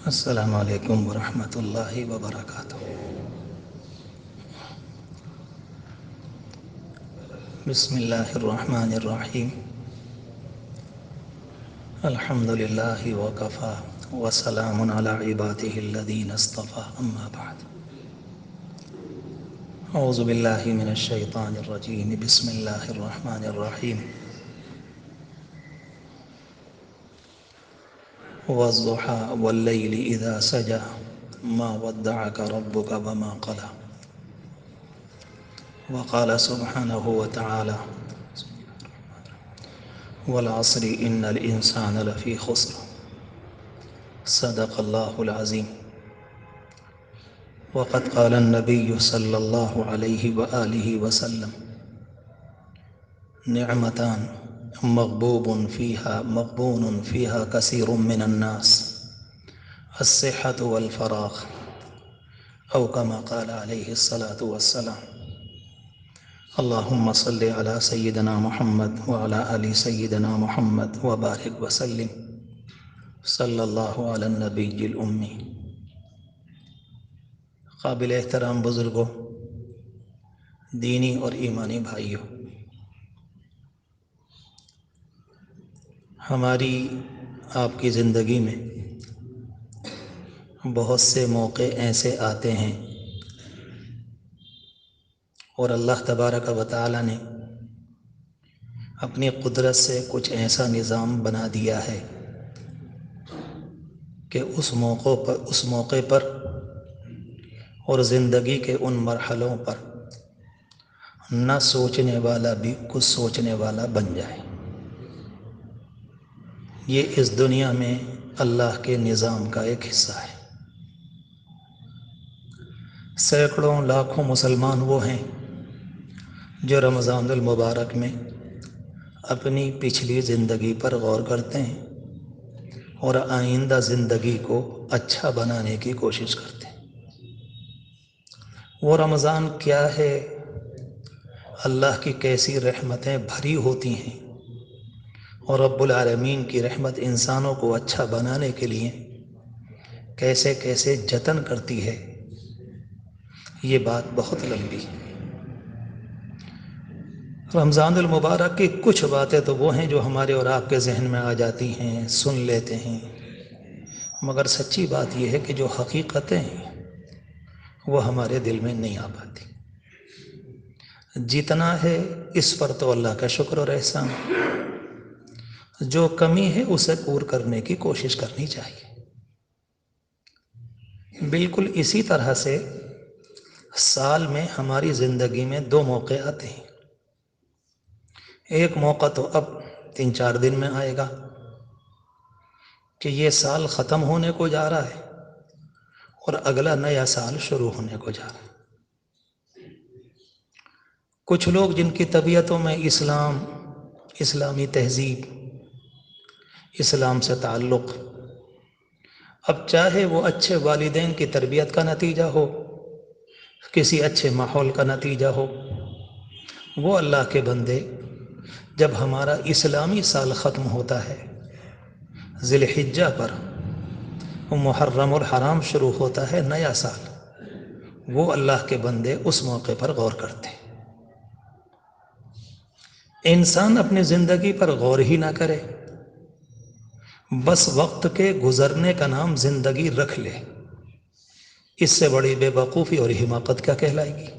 السلام علیکم ورحمۃ اللہ وبرکاتہ۔ بسم اللہ الرحمن الرحیم۔ الحمد للہ وکفی وسلام علی عبادہ الذین اصطفی، اما بعد۔ اعوذ باللہ من الشیطان الرجیم، بسم اللہ الرحمن الرحیم۔ والضحى واللیل اذا سجى ما ودعك ربك وما قلى۔ وقال سبحانہ وتعالی والعصر ان الانسان لفی خسر، صدق اللہ العظیم۔ وقد قال النبی صلی اللہ علیہ وآلہ وسلم نعمتان مغبون فیہا کثیر من الناس، الصحة والفراغ، او کما قال علیہ الصلاة والسلام۔ اللہم صلی علی سیدنا محمد وعلی آل سیدنا محمد وبارک وسلم، صلی اللہ علی النبی الامی۔ قابل احترام بزرگوں، دینی اور ایمانی بھائیوں، ہماری آپ کی زندگی میں بہت سے موقع ایسے آتے ہیں اور اللہ تبارک و تعالی نے اپنی قدرت سے کچھ ایسا نظام بنا دیا ہے کہ اس موقع پر اور زندگی کے ان مرحلوں پر نہ سوچنے والا بھی کچھ سوچنے والا بن جائے۔ یہ اس دنیا میں اللہ کے نظام کا ایک حصہ ہے۔ سینکڑوں لاکھوں مسلمان وہ ہیں جو رمضان المبارک میں اپنی پچھلی زندگی پر غور کرتے ہیں اور آئندہ زندگی کو اچھا بنانے کی کوشش کرتے ہیں۔ وہ رمضان کیا ہے، اللہ کی کیسی رحمتیں بھری ہوتی ہیں، اور رب العالمین کی رحمت انسانوں کو اچھا بنانے کے لیے کیسے کیسے جتن کرتی ہے، یہ بات بہت لمبی ہے۔ رمضان المبارک کی کچھ باتیں تو وہ ہیں جو ہمارے اور آپ کے ذہن میں آ جاتی ہیں، سن لیتے ہیں، مگر سچی بات یہ ہے کہ جو حقیقتیں ہیں وہ ہمارے دل میں نہیں آ پاتی۔ جتنا ہے اس پر تو اللہ کا شکر اور احسان، جو کمی ہے اسے پور کرنے کی کوشش کرنی چاہیے۔ بالکل اسی طرح سے سال میں ہماری زندگی میں دو موقع آتے ہیں۔ ایک موقع تو اب 3-4 دن میں آئے گا کہ یہ سال ختم ہونے کو جا رہا ہے اور اگلا نیا سال شروع ہونے کو جا رہا ہے۔ کچھ لوگ جن کی طبیعتوں میں اسلام، اسلامی تہذیب، اسلام سے تعلق، اب چاہے وہ اچھے والدین کی تربیت کا نتیجہ ہو، کسی اچھے ماحول کا نتیجہ ہو، وہ اللہ کے بندے جب ہمارا اسلامی سال ختم ہوتا ہے، ذی الحجہ پر محرم الحرام شروع ہوتا ہے نیا سال، وہ اللہ کے بندے اس موقع پر غور کرتے ہیں۔ انسان اپنی زندگی پر غور ہی نہ کرے، بس وقت کے گزرنے کا نام زندگی رکھ لے، اس سے بڑی بے وقوفی اور حماقت کیا کہلائے گی؟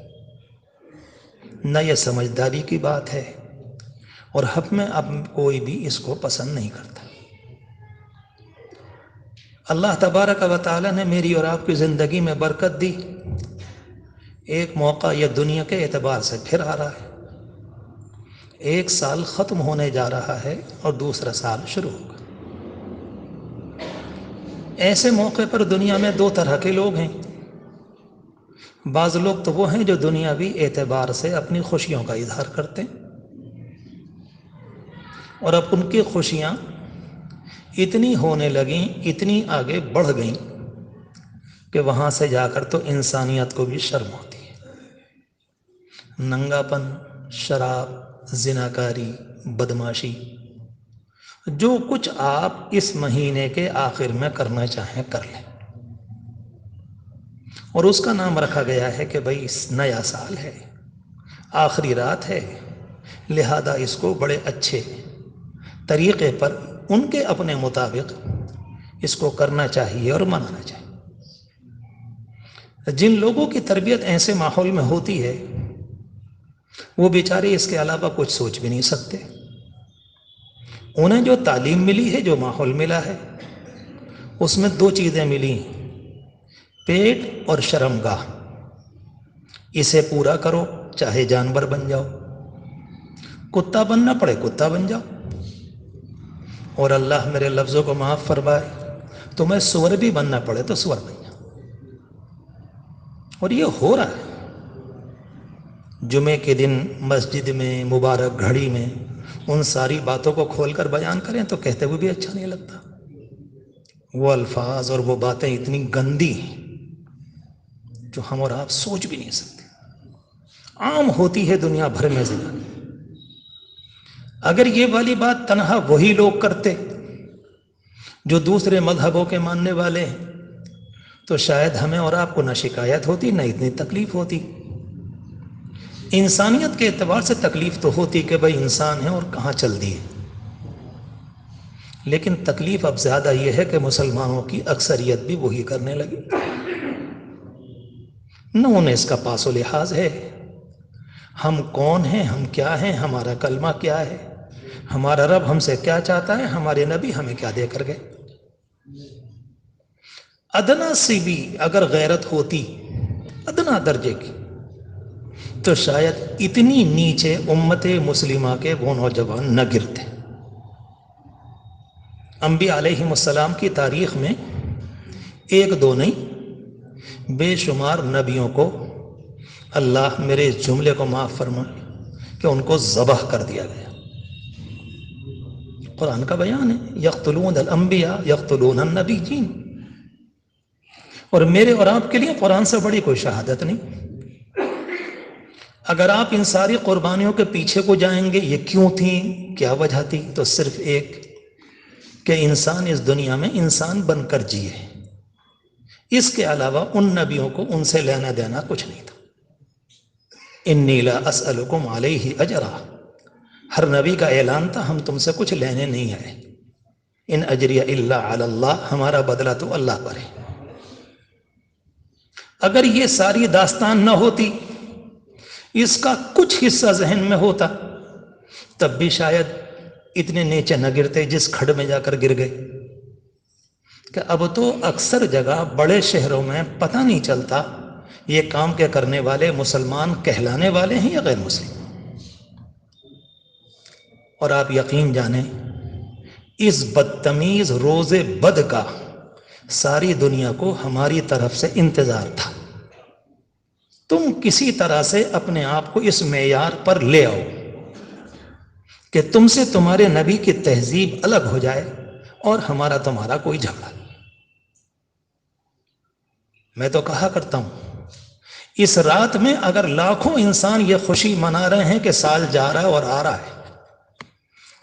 نہ یہ سمجھداری کی بات ہے، اور ہم میں اب کوئی بھی اس کو پسند نہیں کرتا۔ اللہ تبارک و تعالی نے میری اور آپ کی زندگی میں برکت دی، ایک موقع یہ دنیا کے اعتبار سے پھر آ رہا ہے، ایک سال ختم ہونے جا رہا ہے اور دوسرا سال شروع ہوگا۔ ایسے موقع پر دنیا میں دو طرح کے لوگ ہیں۔ بعض لوگ تو وہ ہیں جو دنیاوی اعتبار سے اپنی خوشیوں کا اظہار کرتے ہیں، اور اب ان کی خوشیاں اتنی ہونے لگیں، اتنی آگے بڑھ گئیں کہ وہاں سے جا کر تو انسانیت کو بھی شرم ہوتی ہے۔ ننگا پن، شراب، زناکاری، بدماشی، جو کچھ آپ اس مہینے کے آخر میں کرنا چاہیں کر لیں۔ اور اس کا نام رکھا گیا ہے کہ بھائی نیا سال ہے، آخری رات ہے، لہذا اس کو بڑے اچھے طریقے پر ان کے اپنے مطابق اس کو کرنا چاہیے اور منانا چاہیے۔ جن لوگوں کی تربیت ایسے ماحول میں ہوتی ہے وہ بیچارے اس کے علاوہ کچھ سوچ بھی نہیں سکتے۔ انہیں جو تعلیم ملی ہے، جو ماحول ملا ہے، اس میں دو چیزیں ملی ہیں، پیٹ اور شرمگاہ۔ اسے پورا کرو چاہے جانور بن جاؤ، کتا بننا پڑے کتا بن جاؤ، اور اللہ میرے لفظوں کو معاف فرمائے تمہیں سور بھی بننا پڑے تو سور بن جاؤ۔ اور یہ ہو رہا ہے۔ جمعے کے دن مسجد میں مبارک گھڑی میں ان ساری باتوں کو کھول کر بیان کریں تو کہتے ہوئے بھی اچھا نہیں لگتا۔ وہ الفاظ اور وہ باتیں اتنی گندی ہیں جو ہم اور آپ سوچ بھی نہیں سکتے، عام ہوتی ہے دنیا بھر میں زندگی۔ اگر یہ والی بات تنہا وہی لوگ کرتے جو دوسرے مذہبوں کے ماننے والے ہیں تو شاید ہمیں اور آپ کو نہ شکایت ہوتی نہ اتنی تکلیف ہوتی۔ انسانیت کے اعتبار سے تکلیف تو ہوتی کہ بھائی انسان ہے اور کہاں چل دیے، لیکن تکلیف اب زیادہ یہ ہے کہ مسلمانوں کی اکثریت بھی وہی کرنے لگی۔ نہ انہیں اس کا پاس و لحاظ ہے، ہم کون ہیں، ہم کیا ہیں، ہمارا کلمہ کیا ہے، ہمارا رب ہم سے کیا چاہتا ہے، ہمارے نبی ہمیں کیا دے کر گئے۔ ادنا سی بھی اگر غیرت ہوتی، ادنا درجے کی، تو شاید اتنی نیچے امت مسلمہ کے وہ نوجوان نہ گرتے۔ انبیاء علیہم السلام کی تاریخ میں ایک دو نہیں، بے شمار نبیوں کو اللہ میرے اس جملے کو معاف فرمائے کہ ان کو ذبح کر دیا گیا۔ قرآن کا بیان ہے، یقتلون الانبیاء یقتلون النبیین۔ اور میرے اور آپ کے لیے قرآن سے بڑی کوئی شہادت نہیں۔ اگر آپ ان ساری قربانیوں کے پیچھے کو جائیں گے، یہ کیوں تھیں، کیا وجہ تھی، تو صرف ایک کہ انسان اس دنیا میں انسان بن کر جیے، اس کے علاوہ ان نبیوں کو ان سے لینا دینا کچھ نہیں تھا۔ انی لا اسألکم علیہ اجرا، ہر نبی کا اعلان تھا ہم تم سے کچھ لینے نہیں آئے، ان اجری الا علی اللہ، ہمارا بدلہ تو اللہ پر ہے۔ اگر یہ ساری داستان نہ ہوتی، اس کا کچھ حصہ ذہن میں ہوتا، تب بھی شاید اتنے نیچے نہ گرتے جس کھڈ میں جا کر گر گئے۔ کہ اب تو اکثر جگہ بڑے شہروں میں پتہ نہیں چلتا یہ کام کے کرنے والے مسلمان کہلانے والے ہیں یا غیر مسلم۔ اور آپ یقین جانیں اس بدتمیز روز بد کا ساری دنیا کو ہماری طرف سے انتظار تھا۔ تم کسی طرح سے اپنے آپ کو اس معیار پر لے آؤ کہ تم سے تمہارے نبی کی تہذیب الگ ہو جائے اور ہمارا تمہارا کوئی جھگڑا۔ میں تو کہا کرتا ہوں اس رات میں اگر لاکھوں انسان یہ خوشی منا رہے ہیں کہ سال جا رہا ہے اور آ رہا ہے،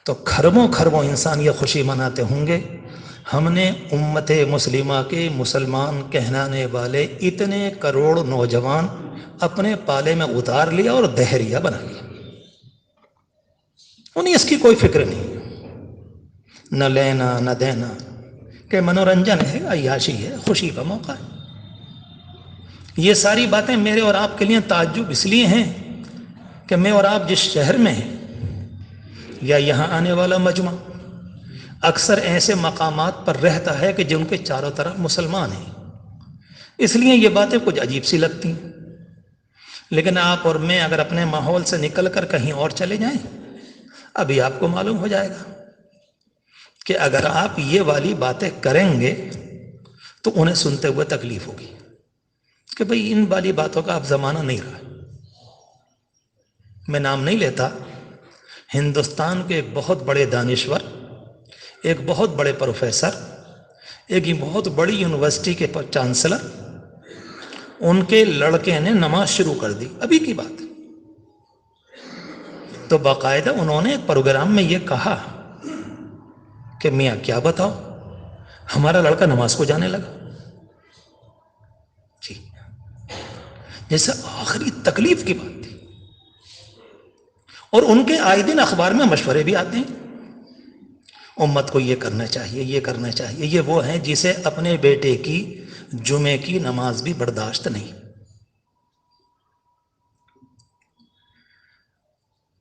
تو کھربوں کھربوں انسان یہ خوشی مناتے ہوں گے ہم نے امت مسلمہ کے مسلمان کہلانے والے اتنے کروڑ نوجوان اپنے پالے میں اتار لیا اور دہریہ بنا لیا۔ انہیں اس کی کوئی فکر نہیں، نہ لینا نہ دینا، کہ منورنجن ہے، عیاشی ہے، خوشی کا موقع ہے۔ یہ ساری باتیں میرے اور آپ کے لیے تعجب اس لیے ہیں کہ میں اور آپ جس شہر میں ہیں یا یہاں آنے والا مجمع اکثر ایسے مقامات پر رہتا ہے کہ جن کے چاروں طرف مسلمان ہیں، اس لیے یہ باتیں کچھ عجیب سی لگتی ہیں۔ لیکن آپ اور میں اگر اپنے ماحول سے نکل کر کہیں اور چلے جائیں، ابھی آپ کو معلوم ہو جائے گا کہ اگر آپ یہ والی باتیں کریں گے تو انہیں سنتے ہوئے تکلیف ہوگی کہ بھئی ان والی باتوں کا اب زمانہ نہیں رہا۔ میں نام نہیں لیتا، ہندوستان کے ایک بہت بڑے دانشور، ایک بہت بڑے پروفیسر، ایک بہت بڑی یونیورسٹی کے چانسلر، ان کے لڑکے نے نماز شروع کر دی، ابھی کی بات، تو باقاعدہ انہوں نے ایک پروگرام میں یہ کہا کہ میاں کیا بتاؤ ہمارا لڑکا نماز کو جانے لگا۔ جی جیسے آخری تکلیف کی بات تھی. اور ان کے آئے دن اخبار میں مشورے بھی آتے ہیں، امت کو یہ کرنا چاہیے، یہ کرنا چاہیے. یہ وہ ہیں جسے اپنے بیٹے کی جمعے کی نماز بھی برداشت نہیں.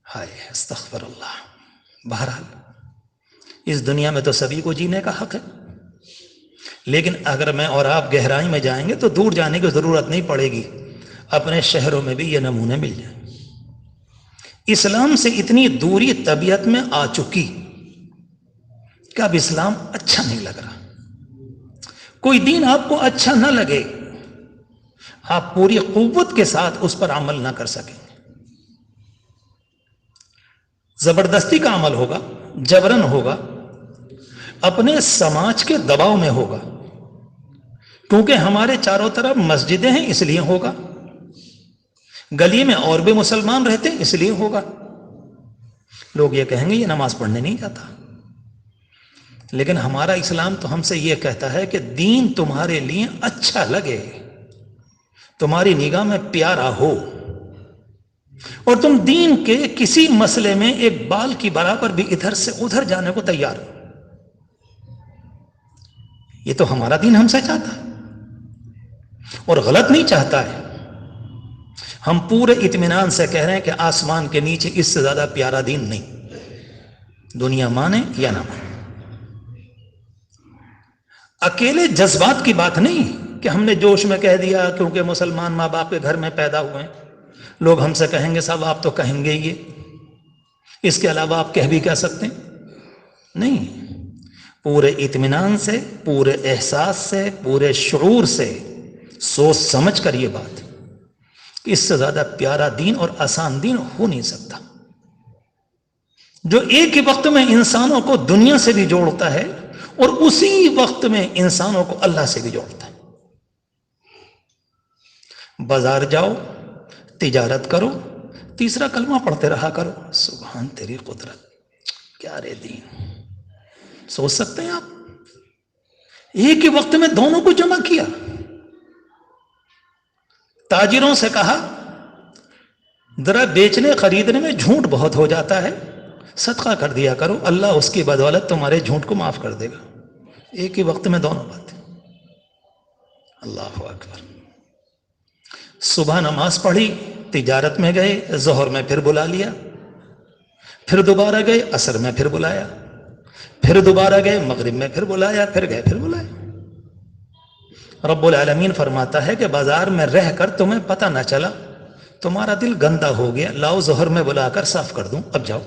ہائے استغفر اللہ. بہرحال اس دنیا میں تو سبھی کو جینے کا حق ہے، لیکن اگر میں اور آپ گہرائی میں جائیں گے تو دور جانے کی ضرورت نہیں پڑے گی، اپنے شہروں میں بھی یہ نمونے مل جائیں. اسلام سے اتنی دوری طبیعت میں آ چکی کہ اب اسلام اچھا نہیں لگ رہا. کوئی دین آپ کو اچھا نہ لگے، آپ پوری قوت کے ساتھ اس پر عمل نہ کر سکیں. زبردستی کا عمل ہوگا، جبرن ہوگا، اپنے سماج کے دباؤ میں ہوگا. کیونکہ ہمارے چاروں طرف مسجدیں ہیں اس لیے ہوگا، گلی میں اور بھی مسلمان رہتے ہیں اس لیے ہوگا. لوگ یہ کہیں گے یہ نماز پڑھنے نہیں جاتا. لیکن ہمارا اسلام تو ہم سے یہ کہتا ہے کہ دین تمہارے لیے اچھا لگے، تمہاری نگاہ میں پیارا ہو، اور تم دین کے کسی مسئلے میں ایک بال کی برابر بھی ادھر سے ادھر جانے کو تیار ہو. یہ تو ہمارا دین ہم سے چاہتا ہے اور غلط نہیں چاہتا ہے. ہم پورے اطمینان سے کہہ رہے ہیں کہ آسمان کے نیچے اس سے زیادہ پیارا دین نہیں، دنیا مانے یا نہ مانے. اکیلے جذبات کی بات نہیں کہ ہم نے جوش میں کہہ دیا کیونکہ مسلمان ماں باپ کے گھر میں پیدا ہوئے ہیں، لوگ ہم سے کہیں گے صاحب آپ تو کہیں گے یہ، اس کے علاوہ آپ کہہ بھی کہہ سکتے ہیں. نہیں، پورے اطمینان سے، پورے احساس سے، پورے شعور سے سوچ سمجھ کر یہ بات کہ اس سے زیادہ پیارا دین اور آسان دین ہو نہیں سکتا، جو ایک ہی وقت میں انسانوں کو دنیا سے بھی جوڑتا ہے اور اسی وقت میں انسانوں کو اللہ سے بھی جوڑتا ہے. بازار جاؤ، تجارت کرو، تیسرا کلمہ پڑھتے رہا کرو، سبحان تیری قدرت، کیا رے دین. سوچ سکتے ہیں آپ، ایک ہی وقت میں دونوں کو جمع کیا. تاجروں سے کہا ذرا بیچنے خریدنے میں جھوٹ بہت ہو جاتا ہے، صدقہ کر دیا کرو، اللہ اس کی بدولت تمہارے جھوٹ کو معاف کر دے گا. ایک ہی وقت میں دونوں باتیں. اللہ اکبر. صبح نماز پڑھی، تجارت میں گئے، ظہر میں پھر بلا لیا، پھر دوبارہ گئے، عصر میں پھر بلایا، پھر دوبارہ گئے، مغرب میں پھر بلایا، پھر گئے پھر بلایا. رب العالمین فرماتا ہے کہ بازار میں رہ کر تمہیں پتہ نہ چلا، تمہارا دل گندا ہو گیا، لاؤ ظہر میں بلا کر صاف کر دوں، اب جاؤ.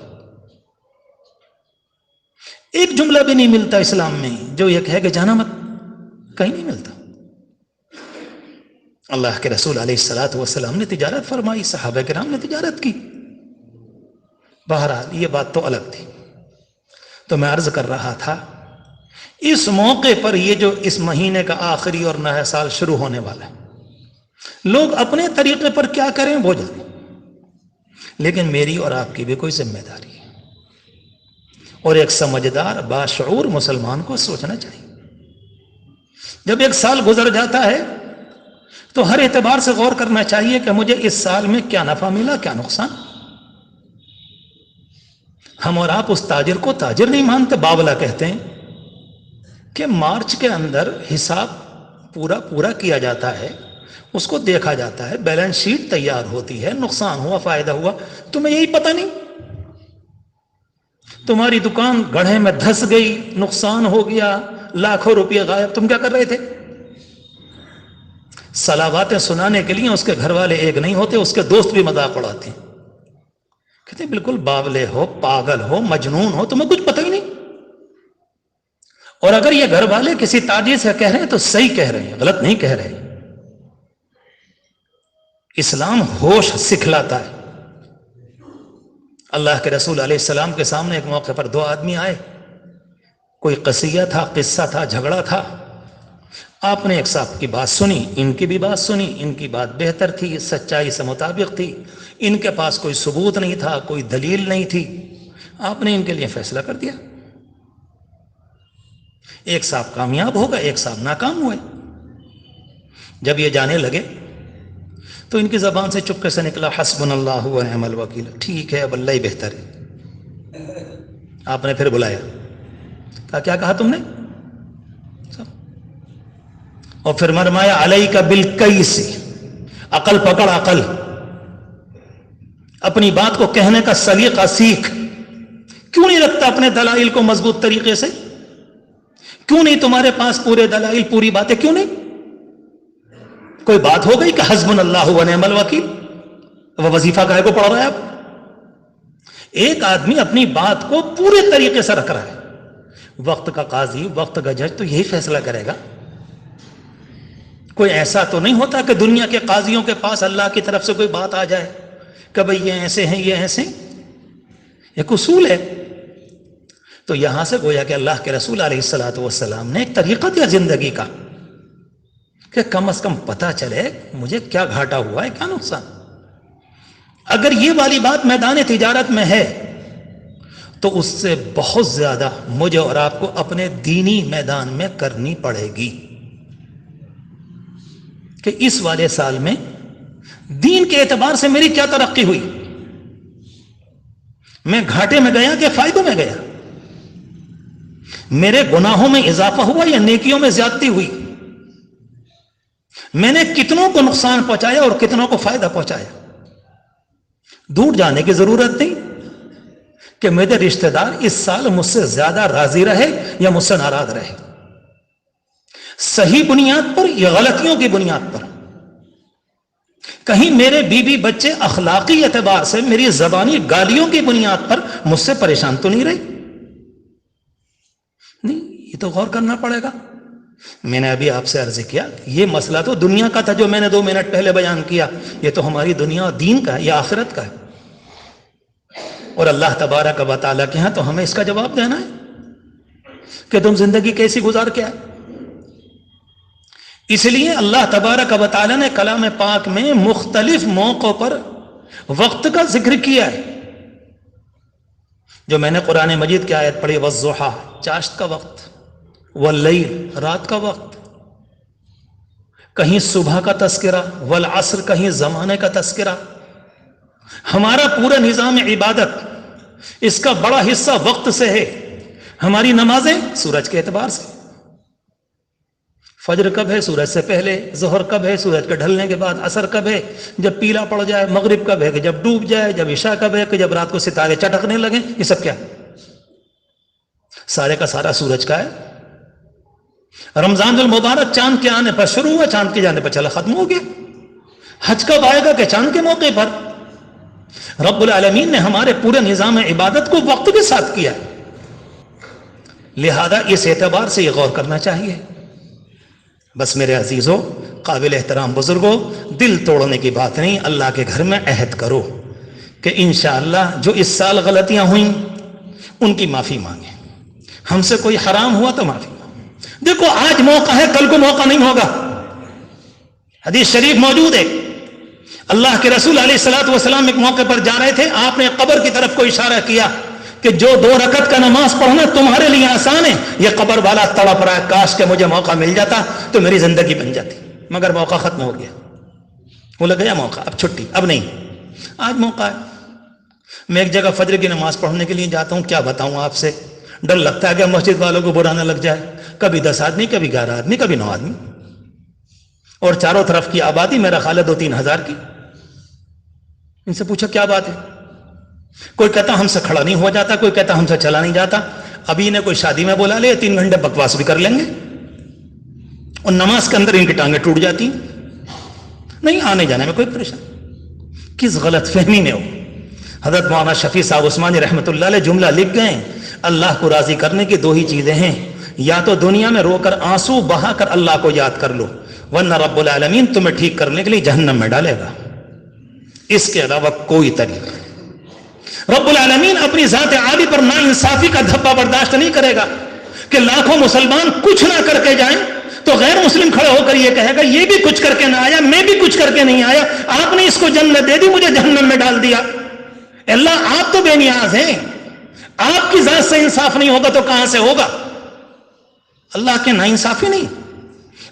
ایک جملہ بھی نہیں ملتا اسلام میں جو یہ کہے کہ جانا مت، کہیں نہیں ملتا. اللہ کے رسول علیہ الصلوۃ والسلام نے تجارت فرمائی، صحابہ کرام نے تجارت کی. بہرحال یہ بات تو الگ تھی. تو میں عرض کر رہا تھا اس موقع پر یہ جو اس مہینے کا آخری اور نیا سال شروع ہونے والا ہے، لوگ اپنے طریقے پر کیا کریں وہ جانیں، لیکن میری اور آپ کی بھی کوئی ذمہ داری ہے، اور ایک سمجھدار باشعور مسلمان کو سوچنا چاہیے. جب ایک سال گزر جاتا ہے تو ہر اعتبار سے غور کرنا چاہیے کہ مجھے اس سال میں کیا نفع ملا، کیا نقصان. ہم اور آپ اس تاجر کو تاجر نہیں مانتے، باولا کہتے ہیں کہ مارچ کے اندر حساب پورا کیا جاتا ہے، اس کو دیکھا جاتا ہے، بیلنس شیٹ تیار ہوتی ہے، نقصان ہوا فائدہ ہوا، تمہیں یہی پتہ نہیں. تمہاری دکان گڑھے میں دھس گئی، نقصان ہو گیا، لاکھوں روپے غائب، تم کیا کر رہے تھے؟ صلواتیں سنانے کے لیے اس کے گھر والے ایک نہیں ہوتے، اس کے دوست بھی مذاق اڑاتے ہیں، کہتے ہیں بالکل باولے ہو، پاگل ہو، مجنون ہو، تمہیں کچھ پتہ ہی نہیں. اور اگر یہ گھر والے کسی تاجر سے کہہ رہے ہیں تو صحیح کہہ رہے ہیں، غلط نہیں کہہ رہے. اسلام ہوش سکھلاتا ہے. اللہ کے رسول علیہ السلام کے سامنے ایک موقع پر دو آدمی آئے، کوئی قصیہ تھا، قصہ تھا، جھگڑا تھا. آپ نے ایک صاحب کی بات سنی، ان کی بھی بات سنی، ان کی بات بہتر تھی، سچائی سے مطابق تھی، ان کے پاس کوئی ثبوت نہیں تھا، کوئی دلیل نہیں تھی. آپ نے ان کے لیے فیصلہ کر دیا. ایک صاحب کامیاب ہو گئے، ایک صاحب ناکام ہوئے. جب یہ جانے لگے تو ان کی زبان سے چپکے سے نکلا حسبنا اللہ و نعم الوکیل، ٹھیک ہے اب اللہ ہی بہتر ہے۔ آپ نے پھر بلایا، کیا کہا تم نے؟ اور پھر فرمایا علیک بالکیس، عقل پکڑ، عقل، اپنی بات کو کہنے کا سلیقہ سیکھ۔ کیوں نہیں رکھتا اپنے دلائل کو مضبوط طریقے سے؟ کیوں نہیں تمہارے پاس پورے دلائل، پوری باتیں کیوں نہیں؟ کوئی بات ہو گئی کہ حسبنا اللہ و نعم الوکیل، وہ وظیفہ کاہے کو پڑھ رہا ہے اب؟ ایک آدمی اپنی بات کو پورے طریقے سے رکھ رہا ہے، وقت کا قاضی، وقت کا جج تو یہی فیصلہ کرے گا۔ کوئی ایسا تو نہیں ہوتا کہ دنیا کے قاضیوں کے پاس اللہ کی طرف سے کوئی بات آ جائے کہ بھئی یہ ایسے ہیں، یہ ایسے ہیں، ایک اصول ہے۔ تو یہاں سے گویا کہ اللہ کے رسول علیہ الصلوۃ والسلام نے ایک طریقہ دیا زندگی کا کہ کم از کم پتہ چلے مجھے کیا گھاٹا ہوا ہے، کیا نقصان۔ اگر یہ والی بات میدان تجارت میں ہے تو اس سے بہت زیادہ مجھے اور آپ کو اپنے دینی میدان میں کرنی پڑے گی کہ اس والے سال میں دین کے اعتبار سے میری کیا ترقی ہوئی، میں گھاٹے میں گیا کہ فائدوں میں گیا، میرے گناہوں میں اضافہ ہوا یا نیکیوں میں زیادتی ہوئی، میں نے کتنوں کو نقصان پہنچایا اور کتنوں کو فائدہ پہنچایا۔ دور جانے کی ضرورت نہیں کہ میرے رشتہ دار اس سال مجھ سے زیادہ راضی رہے یا مجھ سے ناراض رہے، صحیح بنیاد پر یا غلطیوں کی بنیاد پر۔ کہیں میرے بیوی بچے اخلاقی اعتبار سے میری زبانی گالیوں کی بنیاد پر مجھ سے پریشان تو نہیں رہی؟ نہیں، یہ تو غور کرنا پڑے گا۔ میں نے ابھی آپ سے عرض کیا یہ مسئلہ تو دنیا کا تھا جو میں نے 2 منٹ پہلے بیان کیا، یہ تو ہماری دنیا اور دین کا ہے یا آخرت کا ہے، اور اللہ تبارک و تعالیٰ کے ہاں تو ہمیں اس کا جواب دینا ہے کہ تم زندگی کیسی گزار کے آئے۔ اس لیے اللہ تبارک و تعالیٰ نے کلام پاک میں مختلف موقعوں پر وقت کا ذکر کیا ہے۔ جو میں نے قرآن مجید کی آیت پڑھی والضحیٰ، چاشت کا وقت، واللیل، رات کا وقت، کہیں صبح کا تذکرہ، والعصر، کہیں زمانے کا تذکرہ۔ ہمارا پورا نظام عبادت اس کا بڑا حصہ وقت سے ہے۔ ہماری نمازیں سورج کے اعتبار سے، فجر کب ہے؟ سورج سے پہلے۔ ظہر کب ہے؟ سورج کے ڈھلنے کے بعد۔ عصر کب ہے؟ جب پیلا پڑ جائے۔ مغرب کب ہے؟ کہ جب ڈوب جائے۔ جب عشاء کب ہے؟ کہ جب رات کو ستارے چٹکنے لگیں۔ یہ سب کیا؟ سارے کا سارا سورج کا ہے۔ رمضان المبارک چاند کے آنے پر شروع ہوا، چاند کے جانے پر چلا ختم ہو گیا۔ حج کب آئے گا؟ کہ چاند کے موقع پر۔ رب العالمین نے ہمارے پورے نظام عبادت کو وقت کے ساتھ کیا، لہذا اس اعتبار سے یہ غور کرنا چاہیے۔ بس میرے عزیزوں، قابل احترام بزرگوں، دل توڑنے کی بات نہیں، اللہ کے گھر میں عہد کرو کہ انشاءاللہ جو اس سال غلطیاں ہوئیں ان کی معافی مانگیں۔ ہم سے کوئی حرام ہوا تو معافی مانگیں۔ دیکھو آج موقع ہے، کل کو موقع نہیں ہوگا۔ حدیث شریف موجود ہے، اللہ کے رسول علیہ الصلوۃ والسلام ایک موقع پر جا رہے تھے، آپ نے قبر کی طرف کو اشارہ کیا کہ جو 2 رکعت کا نماز پڑھنا تمہارے لیے آسان ہے، یہ قبر والا تڑپ رہا ہے، کاش کہ مجھے موقع مل جاتا تو میری زندگی بن جاتی، مگر موقع ختم ہو گیا۔ وہ لگ گیا موقع، اب چھٹی، اب نہیں، آج موقع ہے۔ میں ایک جگہ فجر کی نماز پڑھنے کے لیے جاتا ہوں، کیا بتاؤں آپ سے، ڈر لگتا ہے کہ مسجد والوں کو برا نہ لگ جائے، کبھی 10 آدمی، کبھی 11 آدمی، کبھی 9 آدمی، اور چاروں طرف کی آبادی میرا خیال ہے 2-3 ہزار کی۔ ان سے پوچھا کیا بات ہے؟ کوئی کہتا ہم سے کھڑا نہیں ہو جاتا، کوئی کہتا ہم سے چلا نہیں جاتا، ابھی انہیں کوئی شادی میں بلا لے 3 گھنٹے بکواس بھی کر لیں گے، اور نماز کے اندر ان کی ٹانگیں ٹوٹ جاتی ہیں، نہیں آنے جانے میں کوئی پریشان۔ کس غلط فہمی میں ہو؟ حضرت مولانا شفیع صاحب عثمانی رحمۃ اللہ علیہ جملہ لکھ گئے، اللہ کو راضی کرنے کی 2 ہی چیزیں ہیں، یا تو دنیا میں رو کر آنسو بہا کر اللہ کو یاد کر لو، ورنہ رب العالمین تمہیں ٹھیک کرنے کے لیے جہنم میں ڈالے گا، اس کے علاوہ کوئی طریقہ۔ رب العالمین اپنی ذات عالی پر ناانصافی کا دھبا برداشت نہیں کرے گا کہ لاکھوں مسلمان کچھ نہ کر کے جائیں تو غیر مسلم کھڑا ہو کر یہ کہے گا یہ بھی کچھ کر کے نہ آیا، میں بھی کچھ کر کے نہیں آیا، آپ نے اس کو جنت دے دی، مجھے جہنم میں ڈال دیا۔ اللہ آپ تو بے نیاز ہیں، آپ کی ذات سے انصاف نہیں ہوگا تو کہاں سے ہوگا؟ اللہ کے ناانصافی نہیں۔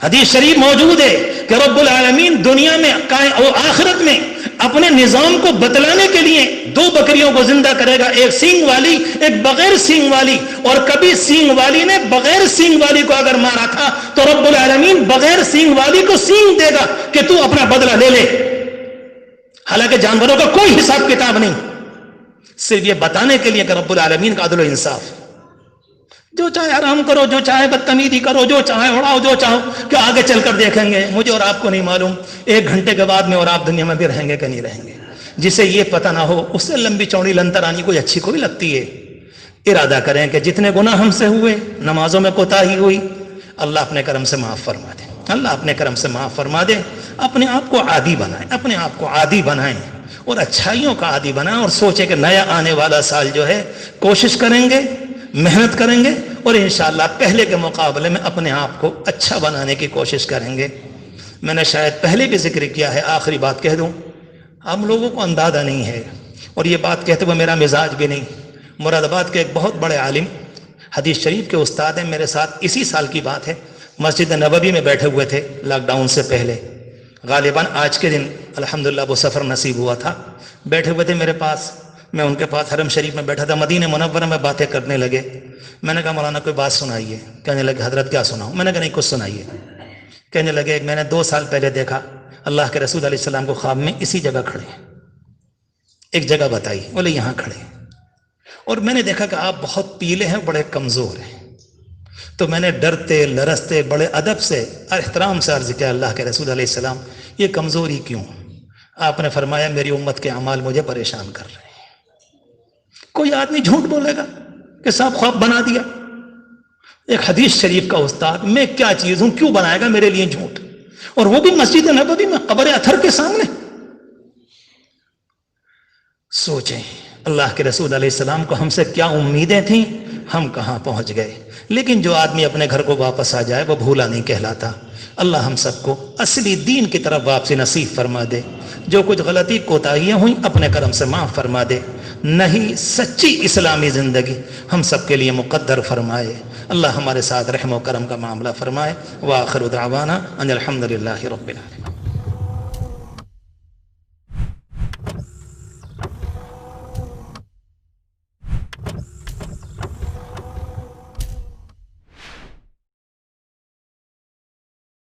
حدیث شریف موجود ہے، کہ رب العالمین دنیا میں اور آخرت میں اپنے نظام کو بتلانے کے لیے دو بکریوں کو زندہ کرے گا، ایک سینگ والی ایک بغیر سینگ والی، اور کبھی سینگ والی نے بغیر سینگ والی کو اگر مارا تھا تو رب العالمین بغیر سینگ والی کو سینگ دے گا کہ تو اپنا بدلہ لے لے۔ حالانکہ جانوروں کا کوئی حساب کتاب نہیں، صرف یہ بتانے کے لیے کہ رب العالمین کا عدل و انصاف، جو چاہے آرام کرو، جو چاہے بدتمیزی کرو، جو چاہے اڑاؤ، جو چاہو، کہ آگے چل کر دیکھیں گے، مجھے اور آپ کو نہیں معلوم 1 گھنٹے کے بعد میں اور آپ دنیا میں بھی رہیں گے کہ نہیں رہیں گے۔ جسے یہ پتہ نہ ہو اس سے لمبی چوڑی لنترانی کوئی اچھی کوئی لگتی ہے۔ ارادہ کریں کہ جتنے گناہ ہم سے ہوئے، نمازوں میں کوتاہی ہوئی، اللہ اپنے کرم سے معاف فرما دے، اللہ اپنے کرم سے معاف فرما دے۔ اپنے آپ کو عادی بنائیں، اپنے آپ کو عادی بنائیں اور اچھائیوں کا عادی بنائیں، اور سوچیں کہ نیا آنے والا سال جو ہے کوشش کریں گے، محنت کریں گے، اور انشاءاللہ پہلے کے مقابلے میں اپنے آپ کو اچھا بنانے کی کوشش کریں گے۔ میں نے شاید پہلے بھی ذکر کیا ہے، آخری بات کہہ دوں، ہم لوگوں کو اندازہ نہیں ہے، اور یہ بات کہتے ہوئے میرا مزاج بھی نہیں۔ مراد آباد کے ایک بہت بڑے عالم، حدیث شریف کے استاد ہیں، میرے ساتھ اسی سال کی بات ہے، مسجد نبوی میں بیٹھے ہوئے تھے لاک ڈاؤن سے پہلے، غالباً آج کے دن الحمدللہ وہ سفر نصیب ہوا تھا، بیٹھے ہوئے تھے میرے پاس، میں ان کے پاس حرم شریف میں بیٹھا تھا، مدینہ منورہ میں باتیں کرنے لگے۔ میں نے کہا مولانا کوئی بات سنائیے۔ کہنے لگے حضرت کیا سناؤں؟ میں نے کہا نہیں کچھ سنائیے۔ کہنے لگے میں نے 2 سال پہلے دیکھا اللہ کے رسول علیہ السلام کو خواب میں اسی جگہ کھڑے، ایک جگہ بتائی، بولے یہاں کھڑے، اور میں نے دیکھا کہ آپ بہت پیلے ہیں، بڑے کمزور ہیں۔ تو میں نے ڈرتے لرزتے بڑے ادب سے احترام سے عرض کیا اللہ کے رسول علیہ السلام یہ کمزوری کیوں؟ آپ نے فرمایا میری امت کے اعمال مجھے پریشان کر رہے ہیں۔ کوئی آدمی جھوٹ بولے گا کہ صاحب خواب بنا دیا؟ ایک حدیث شریف کا استاد، میں کیا چیز ہوں، کیوں بنائے گا میرے لیے جھوٹ، اور وہ بھی مسجد نبوی میں قبر اطہر کے سامنے؟ سوچیں اللہ کے رسول علیہ السلام کو ہم سے کیا امیدیں تھیں، ہم کہاں پہنچ گئے۔ لیکن جو آدمی اپنے گھر کو واپس آ جائے وہ بھولا نہیں کہلاتا۔ اللہ ہم سب کو اصلی دین کی طرف واپسی نصیب فرما دے، جو کچھ غلطی کوتاہیاں ہوئیں اپنے کرم سے معاف فرما دے، نہیں سچی اسلامی زندگی ہم سب کے لیے مقدر فرمائے۔ اللہ ہمارے ساتھ رحم و کرم کا معاملہ فرمائے۔ وآخر دعوانا ان الحمدللہ رب العالمین۔